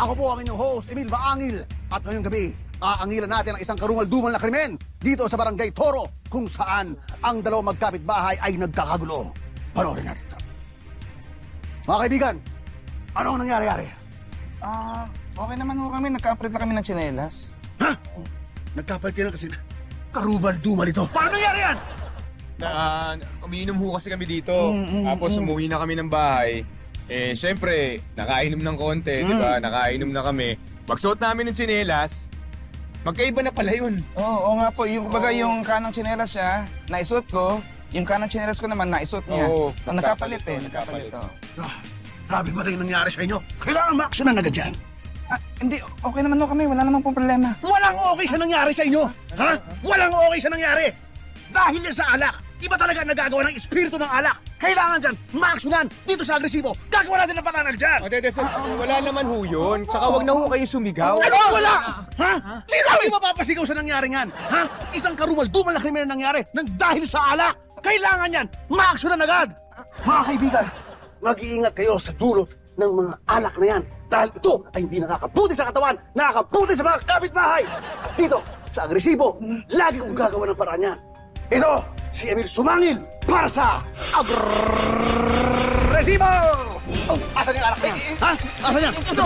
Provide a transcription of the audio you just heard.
Ako po ang inyong host, Emil Baangil. At ngayong gabi, aangilan natin ang isang karungal-dumal na krimen dito sa Barangay Toro, kung saan ang dalawang magkapitbahay ay nagkakagulo. Panoorin natin ito. Mga kaibigan, ano ang nangyari-ari? Okay naman ho kami. Nagka-upgrade na kami ng tsinelas. Ha? Nagkapalit kayo kasi karubal-dumal ito. Paano nangyari yan? Umiinom ho kasi kami dito. Tapos umuwi na kami ng bahay. Eh, syempre, nakainom ng konti, di ba? Nakainom na kami. Magsuot namin ng tsinelas. Magkaiba na pala yun. Oo nga po. Yung baga yung kanang tsinelas siya, naisuot ko. Yung kanang tsinelas ko naman, naisuot niya. Oo, Nagkapalit eh. nagkapalit. Nagkapalit. Grabe ba rin nangyari sa inyo? Kailangan ma-actionan agad yan. Hindi, okay naman ho kami. Wala namang pong problema. Walang okay sa nangyari sa inyo. Ha? Walang okay sa nangyari. Dahil yan sa alak. Iba talaga nagagawa ng espiritu ng alak. Kailangan dyan, ma-actionan dito sa agresibo. Gagawa natin ng patanag dyan. Wala naman ho yun. Tsaka wag na ho kayo sumigaw. Ano wala? Ha? Sino ang mapapasigaw sa nangyari yan? Ha? Isang karumal-dumal na krimen na nangyari nang dahil sa alak. Kailangan yan, ma-actionan agad. Mga kaibigan, mag-iingat kayo sa dulot ng mga alak na yan. Dahil ito ay hindi nakakabuti sa katawan, nakakabuti sa mga kapitbahay. At dito, sa agresibo, lagi kong gagawa ng paraan yan. Ito, si Emil Sumangil para sa Agresibo! Oh, asan yung alak na yan? Ha? Asan yan? Ito!